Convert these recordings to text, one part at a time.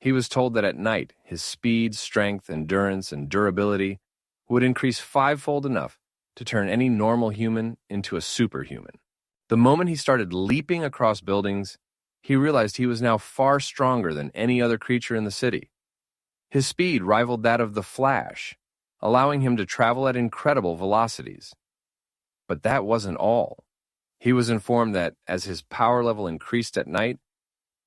He was told that at night, his speed, strength, endurance, and durability would increase fivefold enough to turn any normal human into a superhuman. The moment he started leaping across buildings, he realized he was now far stronger than any other creature in the city. His speed rivaled that of the Flash, allowing him to travel at incredible velocities. But that wasn't all. He was informed that as his power level increased at night,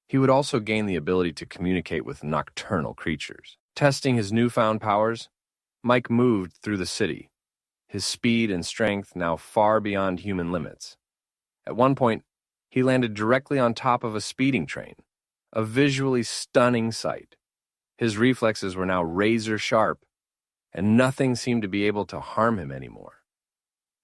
he would also gain the ability to communicate with nocturnal creatures. Testing his newfound powers, Mike moved through the city, his speed and strength now far beyond human limits. At one point, he landed directly on top of a speeding train, a visually stunning sight. His reflexes were now razor sharp, and nothing seemed to be able to harm him anymore.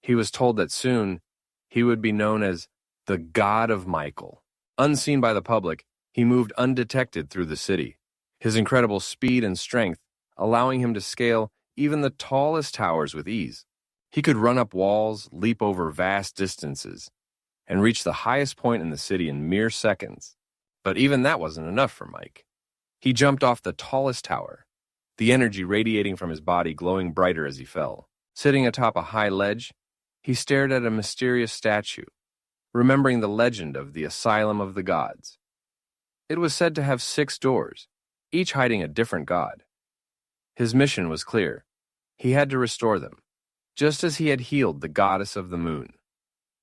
He was told that soon he would be known as the God of Michael. Unseen by the public, he moved undetected through the city, his incredible speed and strength allowing him to scale even the tallest towers with ease. He could run up walls, leap over vast distances, and reach the highest point in the city in mere seconds. But even that wasn't enough for Mike. He jumped off the tallest tower, the energy radiating from his body glowing brighter as he fell. Sitting atop a high ledge, he stared at a mysterious statue, remembering the legend of the Asylum of the Gods. It was said to have 6 doors, each hiding a different god. His mission was clear. He had to restore them, just as he had healed the goddess of the moon.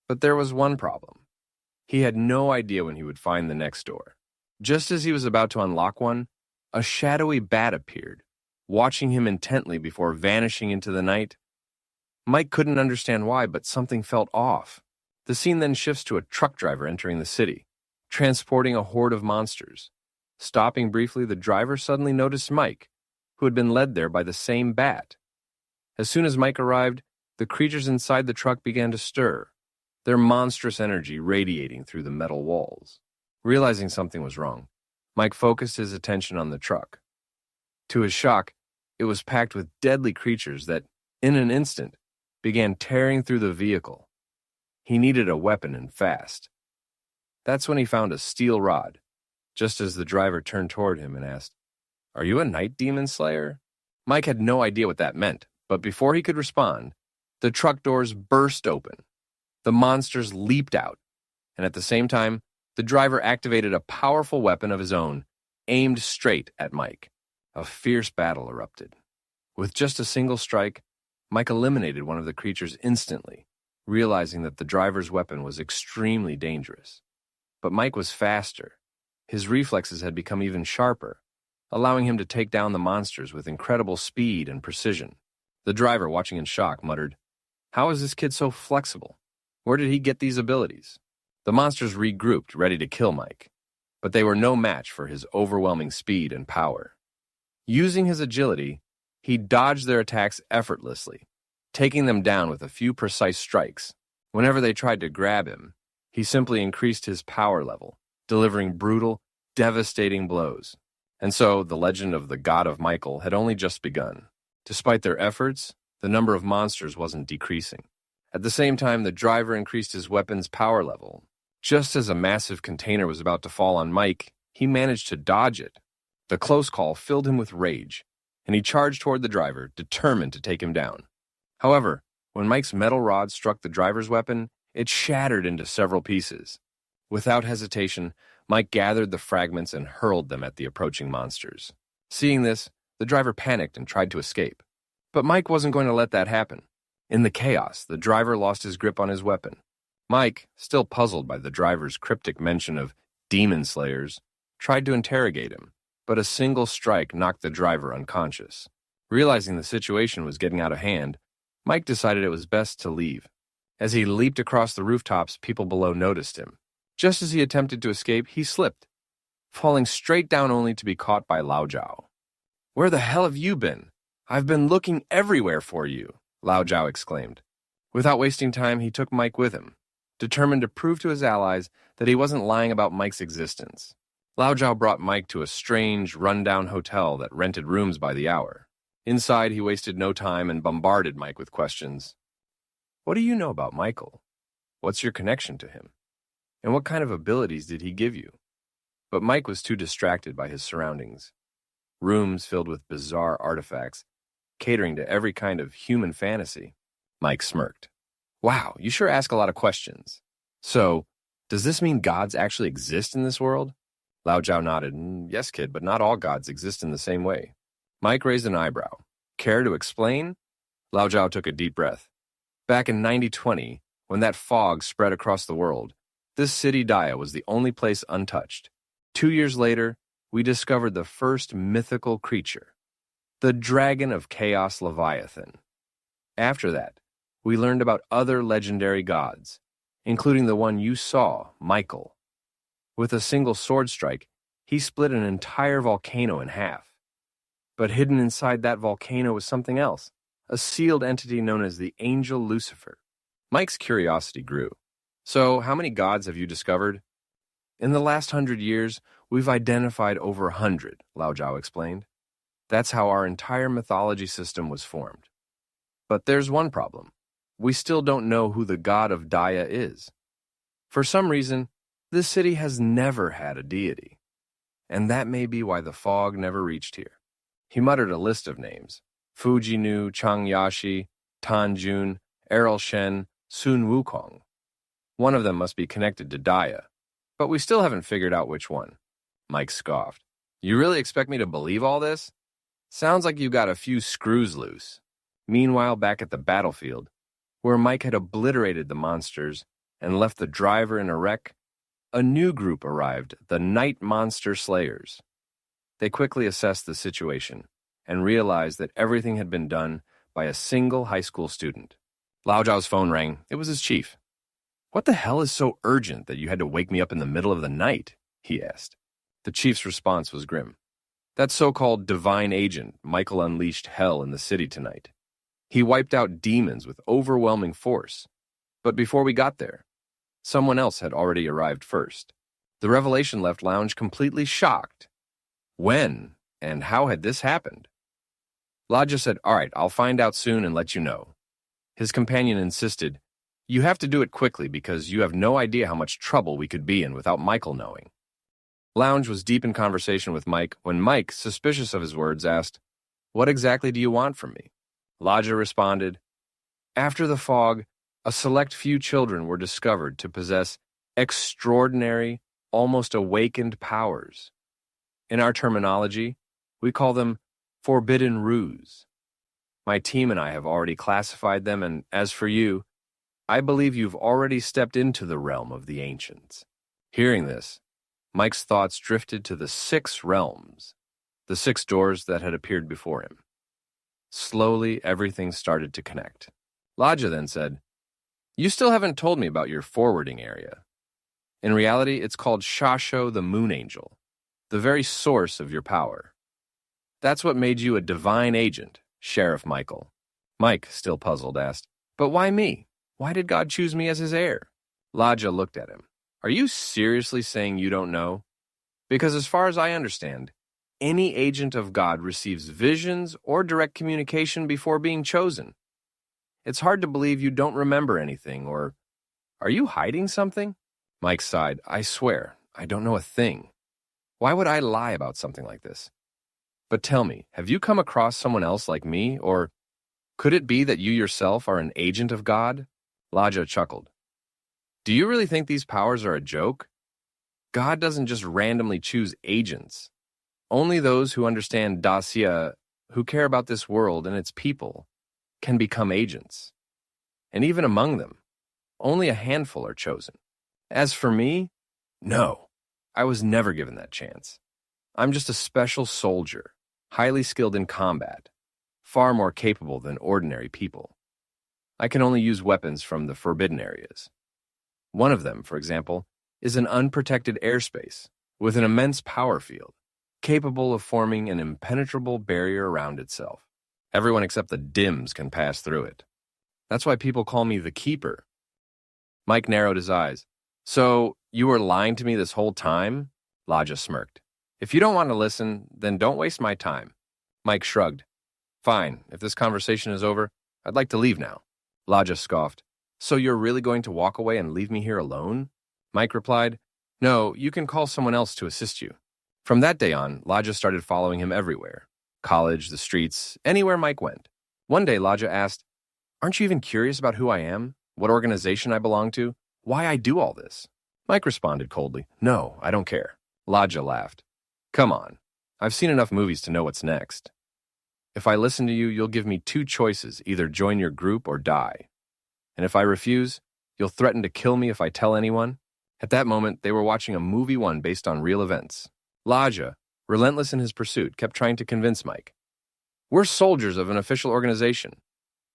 But there was one problem. He had no idea when he would find the next door. Just as he was about to unlock one, a shadowy bat appeared, watching him intently before vanishing into the night. Mike couldn't understand why, but something felt off. The scene then shifts to a truck driver entering the city, transporting a horde of monsters. Stopping briefly, the driver suddenly noticed Mike, who had been led there by the same bat. As soon as Mike arrived, the creatures inside the truck began to stir, their monstrous energy radiating through the metal walls. Realizing something was wrong, Mike focused his attention on the truck. To his shock, it was packed with deadly creatures that, in an instant, began tearing through the vehicle. He needed a weapon and fast. That's when he found a steel rod, just as the driver turned toward him and asked, "Are you a night demon slayer?" Mike had no idea what that meant, but before he could respond, the truck doors burst open. The monsters leaped out, and at the same time, the driver activated a powerful weapon of his own, aimed straight at Mike. A fierce battle erupted. With just a single strike, Mike eliminated one of the creatures instantly, realizing that the driver's weapon was extremely dangerous. But Mike was faster. His reflexes had become even sharper, allowing him to take down the monsters with incredible speed and precision. The driver, watching in shock, muttered, "How is this kid so flexible? Where did he get these abilities?" The monsters regrouped, ready to kill Mike, but they were no match for his overwhelming speed and power. Using his agility, he dodged their attacks effortlessly, taking them down with a few precise strikes. Whenever they tried to grab him, he simply increased his power level, delivering brutal, devastating blows. And so, the legend of the God of Michael had only just begun. Despite their efforts, the number of monsters wasn't decreasing. At the same time, the driver increased his weapon's power level. Just as a massive container was about to fall on Mike, he managed to dodge it. The close call filled him with rage, and he charged toward the driver, determined to take him down. However, when Mike's metal rod struck the driver's weapon, it shattered into several pieces. Without hesitation, Mike gathered the fragments and hurled them at the approaching monsters. Seeing this, the driver panicked and tried to escape. But Mike wasn't going to let that happen. In the chaos, the driver lost his grip on his weapon. Mike, still puzzled by the driver's cryptic mention of demon slayers, tried to interrogate him, but a single strike knocked the driver unconscious. Realizing the situation was getting out of hand, Mike decided it was best to leave. As he leaped across the rooftops, people below noticed him. Just as he attempted to escape, he slipped, falling straight down only to be caught by Lao Zhao. "Where the hell have you been? I've been looking everywhere for you," Lao Zhao exclaimed. Without wasting time, he took Mike with him, determined to prove to his allies that he wasn't lying about Mike's existence. Lao Zhao brought Mike to a strange, run-down hotel that rented rooms by the hour. Inside, he wasted no time and bombarded Mike with questions. "What do you know about Michael? What's your connection to him? And what kind of abilities did he give you? But Mike was too distracted by his surroundings. Rooms filled with bizarre artifacts, catering to every kind of human fantasy. Mike smirked. Wow, you sure ask a lot of questions. So, does this mean gods actually exist in this world? Lao Zhao nodded. Yes, kid, but not all gods exist in the same way. Mike raised an eyebrow. Care to explain? Lao Zhao took a deep breath. Back in 9020, when that fog spread across the world, this city Daya was the only place untouched. 2 years later, we discovered the first mythical creature, the Dragon of Chaos Leviathan. After that, we learned about other legendary gods, including the one you saw, Michael. With a single sword strike, he split an entire volcano in half. But hidden inside that volcano was something else, a sealed entity known as the Angel Lucifer. Mike's curiosity grew. So, how many gods have you discovered? In the last 100 years, we've identified over 100, Lao Zhao explained. That's how our entire mythology system was formed. But there's one problem. We still don't know who the god of Daya is. For some reason, this city has never had a deity. And that may be why the fog never reached here. He muttered a list of names. Fujinu, Changyashi, Tanjun, Errol Shen, Sun Wukong. One of them must be connected to Daya, but we still haven't figured out which one. Mike scoffed. You really expect me to believe all this? Sounds like you got a few screws loose. Meanwhile, back at the battlefield, where Mike had obliterated the monsters and left the driver in a wreck, a new group arrived, the Night Monster Slayers. They quickly assessed the situation and realized that everything had been done by a single high school student. Lao Zhao's phone rang. It was his chief. What the hell is so urgent that you had to wake me up in the middle of the night? He asked. The chief's response was grim. That so-called divine agent, Michael, unleashed hell in the city tonight. He wiped out demons with overwhelming force. But before we got there, someone else had already arrived first. The revelation left Lounge completely shocked. When and how had this happened? Lodja said, all right, I'll find out soon and let you know. His companion insisted, you have to do it quickly because you have no idea how much trouble we could be in without Michael knowing. Lounge was deep in conversation with Mike when Mike, suspicious of his words, asked, what exactly do you want from me? Lodja responded, after the fog, a select few children were discovered to possess extraordinary, almost awakened powers. In our terminology, we call them forbidden ruse. My team and I have already classified them, and as for you, I believe you've already stepped into the realm of the ancients. Hearing this, Mike's thoughts drifted to the 6 realms, the 6 doors that had appeared before him. Slowly, everything started to connect. Lodja then said, you still haven't told me about your forwarding area. In reality, it's called Shasho the Moon Angel, the very source of your power. That's what made you a divine agent, Sheriff Michael. Mike, still puzzled, asked, but why me? Why did God choose me as his heir? Lodja looked at him. Are you seriously saying you don't know? Because as far as I understand, any agent of God receives visions or direct communication before being chosen. It's hard to believe you don't remember anything, or are you hiding something? Mike sighed. I swear, I don't know a thing. Why would I lie about something like this? But tell me, have you come across someone else like me, or could it be that you yourself are an agent of God? Lodja chuckled. Do you really think these powers are a joke? God doesn't just randomly choose agents. Only those who understand Dacia, who care about this world and its people, can become agents. And even among them, only a handful are chosen. As for me, no, I was never given that chance. I'm just a special soldier, highly skilled in combat, far more capable than ordinary people. I can only use weapons from the forbidden areas. One of them, for example, is an unprotected airspace with an immense power field, capable of forming an impenetrable barrier around itself. Everyone except the Dims can pass through it. That's why people call me the Keeper. Mike narrowed his eyes. So, you were lying to me this whole time? Lodja smirked. If you don't want to listen, then don't waste my time. Mike shrugged. Fine, if this conversation is over, I'd like to leave now. Lodja scoffed. So you're really going to walk away and leave me here alone? Mike replied, No, you can call someone else to assist you. From that day on, Laja started following him everywhere. College, the streets, anywhere Mike went. One day, Laja asked, "Aren't you even curious about who I am? What organization I belong to? Why I do all this?" Mike responded coldly, "No, I don't care." Laja laughed. "Come on. I've seen enough movies to know what's next. If I listen to you, you'll give me two choices, either join your group or die. And if I refuse, you'll threaten to kill me if I tell anyone." At that moment, they were watching a movie one based on real events. Laja, relentless in his pursuit, kept trying to convince Mike. "We're soldiers of an official organization.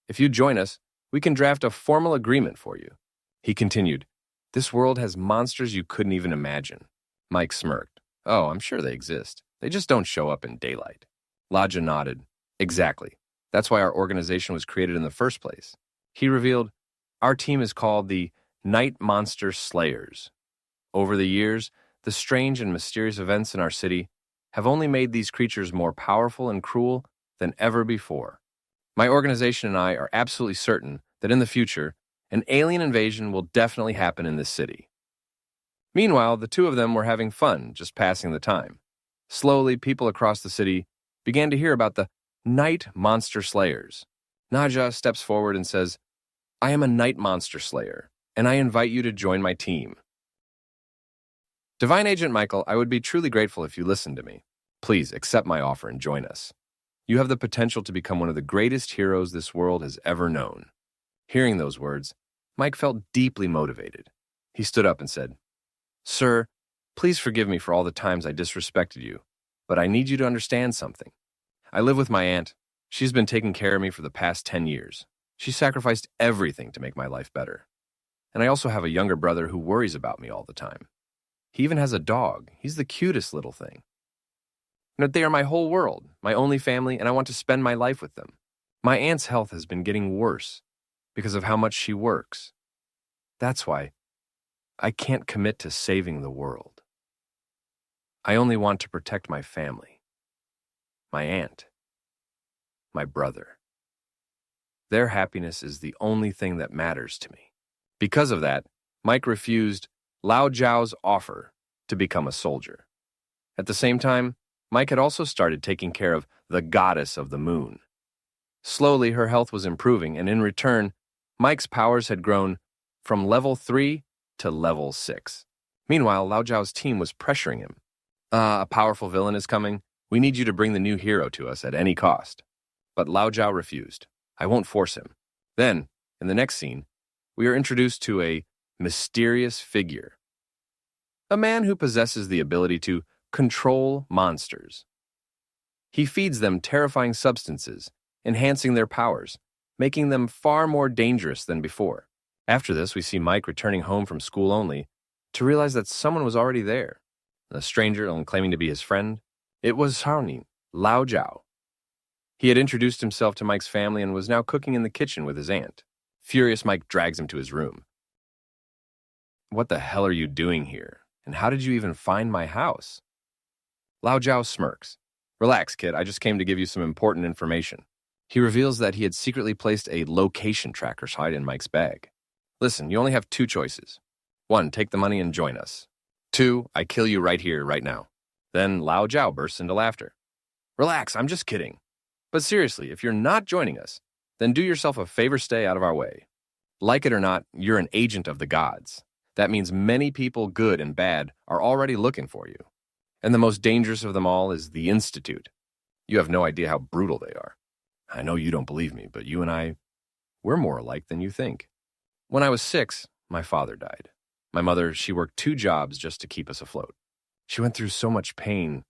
If you join us, we can draft a formal agreement for you." He continued, "This world has monsters you couldn't even imagine." Mike smirked. "Oh, I'm sure they exist. They just don't show up in daylight." Laja nodded. "Exactly. That's why our organization was created in the first place." He revealed, "Our team is called the Night Monster Slayers. Over the years, the strange and mysterious events in our city have only made these creatures more powerful and cruel than ever before. My organization and I are absolutely certain that in the future, an alien invasion will definitely happen in this city." Meanwhile, the two of them were having fun, just passing the time. Slowly, people across the city began to hear about the Night Monster Slayers. Naja steps forward and says, "I am a Night Monster Slayer, and I invite you to join my team." Divine Agent Michael, I would be truly grateful if you listened to me. Please accept my offer and join us. You have the potential to become one of the greatest heroes this world has ever known. Hearing those words, Mike felt deeply motivated. He stood up and said, "Sir, please forgive me for all the times I disrespected you, but I need you to understand something. I live with my aunt. She's been taking care of me for the past 10 years. She sacrificed everything to make my life better. And I also have a younger brother who worries about me all the time. He even has a dog. He's the cutest little thing. They are my whole world, my only family, and I want to spend my life with them. My aunt's health has been getting worse because of how much she works. That's why I can't commit to saving the world. I only want to protect my family, my aunt, my brother. Their happiness is the only thing that matters to me." Because of that, Mike refused Lao Zhao's offer to become a soldier. At the same time, Mike had also started taking care of the goddess of the moon. Slowly, her health was improving, and in return, Mike's powers had grown from level 3 to level 6. Meanwhile, Lao Zhao's team was pressuring him. A powerful villain is coming. We need you to bring the new hero to us at any cost." But Lao Zhao refused. "I won't force him." Then, in the next scene, we are introduced to a mysterious figure. A man who possesses the ability to control monsters. He feeds them terrifying substances, enhancing their powers, making them far more dangerous than before. After this, we see Mike returning home from school only to realize that someone was already there. A stranger and claiming to be his friend. It was Haoning, Lao Zhao. He had introduced himself to Mike's family and was now cooking in the kitchen with his aunt. Furious, Mike drags him to his room. "What the hell are you doing here? And how did you even find my house?" Lao Zhao smirks. "Relax, kid, I just came to give you some important information." He reveals that he had secretly placed a location tracker site in Mike's bag. "Listen, you only have two choices. 1, take the money and join us. 2, I kill you right here, right now." Then Lao Zhao bursts into laughter. "Relax, I'm just kidding. But seriously, if you're not joining us, then do yourself a favor, stay out of our way. Like it or not, you're an agent of the gods. That means many people, good and bad, are already looking for you. And the most dangerous of them all is the Institute. You have no idea how brutal they are. I know you don't believe me, but you and I, we're more alike than you think. When I was 6, my father died. My mother, she worked 2 jobs just to keep us afloat. She went through so much pain,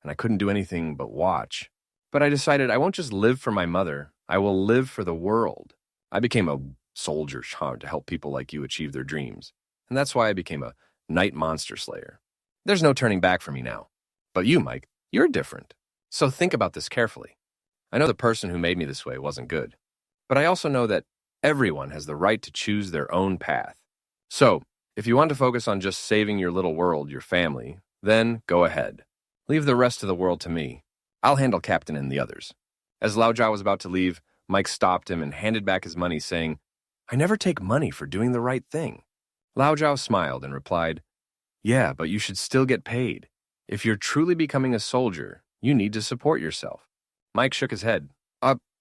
and I couldn't do anything but watch. But I decided I won't just live for my mother, I will live for the world. I became a soldier to help people like you achieve their dreams. And that's why I became a Night Monster Slayer. There's no turning back for me now. But you, Mike, you're different. So think about this carefully. I know the person who made me this way wasn't good. But I also know that everyone has the right to choose their own path. So, if you want to focus on just saving your little world, your family, then go ahead. Leave the rest of the world to me. I'll handle Captain and the others." As Lao Zhao was about to leave, Mike stopped him and handed back his money, saying, "I never take money for doing the right thing." Lao Zhao smiled and replied, Yeah, but you should still get paid. If you're truly becoming a soldier, you need to support yourself. Mike shook his head.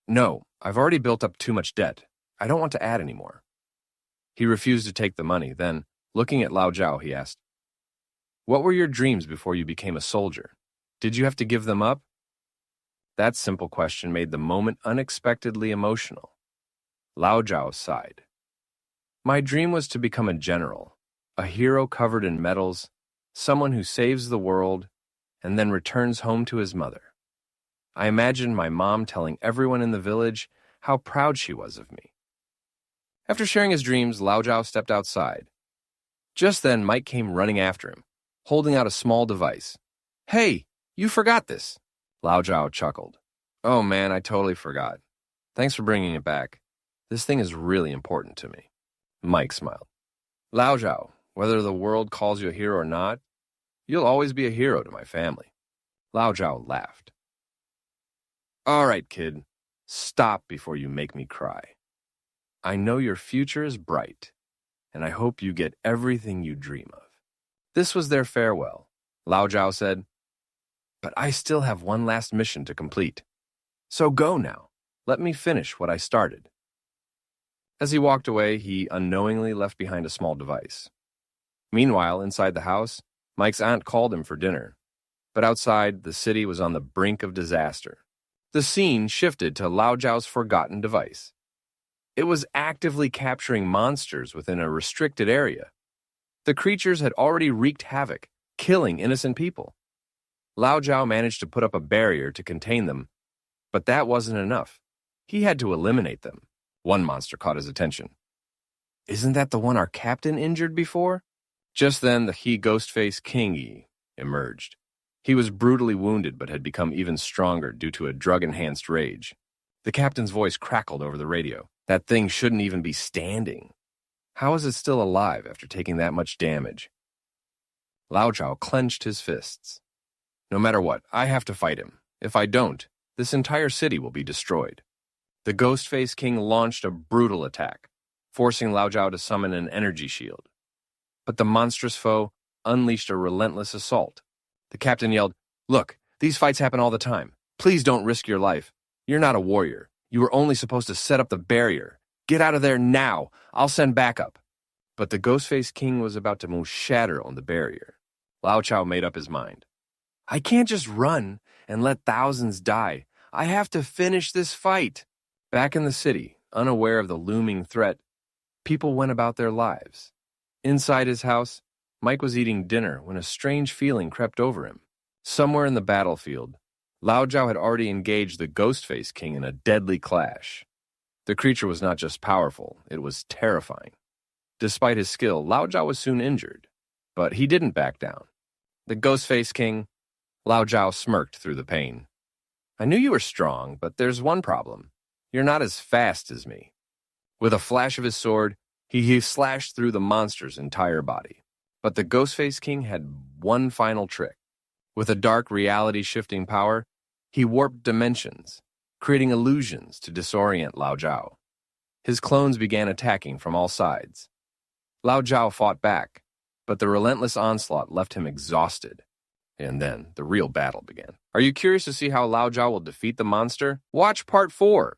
No, I've already built up too much debt. I don't want to add any more. He refused to take the money. Then, looking at Lao Zhao, he asked, "What were your dreams before you became a soldier? Did you have to give them up?" That simple question made the moment unexpectedly emotional. Lao Zhao sighed. "My dream was to become a general, a hero covered in medals, someone who saves the world, and then returns home to his mother. I imagined my mom telling everyone in the village how proud she was of me." After sharing his dreams, Lao Zhao stepped outside. Just then, Mike came running after him, holding out a small device. "Hey, you forgot this." Lao Zhao chuckled. "Oh man, I totally forgot. Thanks for bringing it back. This thing is really important to me." Mike smiled. "Lao Zhao, whether the world calls you a hero or not, you'll always be a hero to my family." Lao Zhao laughed. "All right, kid, stop before you make me cry. I know your future is bright, and I hope you get everything you dream of." This was their farewell. Lao Zhao said, "But I still have one last mission to complete. So go now. Let me finish what I started." As he walked away, he unknowingly left behind a small device. Meanwhile, inside the house, Mike's aunt called him for dinner. But outside, the city was on the brink of disaster. The scene shifted to Lao Zhao's forgotten device. It was actively capturing monsters within a restricted area. The creatures had already wreaked havoc, killing innocent people. Lao Zhao managed to put up a barrier to contain them, but that wasn't enough. He had to eliminate them. One monster caught his attention. "Isn't that the one our captain injured before?" Just then, the Ghostface King emerged. He was brutally wounded but had become even stronger due to a drug-enhanced rage. The captain's voice crackled over the radio. "That thing shouldn't even be standing. How is it still alive after taking that much damage?" Lao Zhao clenched his fists. "No matter what, I have to fight him. If I don't, this entire city will be destroyed." The Ghostface King launched a brutal attack, forcing Lao Zhao to summon an energy shield. But the monstrous foe unleashed a relentless assault. The captain yelled, "Look, these fights happen all the time. Please don't risk your life. You're not a warrior. You were only supposed to set up the barrier. Get out of there now. I'll send backup." But the Ghostface King was about to move shatter on the barrier. Lao Zhao made up his mind. "I can't just run and let thousands die. I have to finish this fight." Back in the city, unaware of the looming threat, people went about their lives. Inside his house, Mike was eating dinner when a strange feeling crept over him. Somewhere in the battlefield, Lao Zhao had already engaged the Ghostface King in a deadly clash. The creature was not just powerful, it was terrifying. Despite his skill, Lao Zhao was soon injured, but he didn't back down. The Ghostface King, Lao Zhao smirked through the pain. "I knew you were strong, but there's one problem. You're not as fast as me." With a flash of his sword, he slashed through the monster's entire body. But the Ghostface King had one final trick. With a dark reality-shifting power, he warped dimensions, creating illusions to disorient Lao Zhao. His clones began attacking from all sides. Lao Zhao fought back, but the relentless onslaught left him exhausted. And then the real battle began. Are you curious to see how Lao Zhao will defeat the monster? Watch Part 4.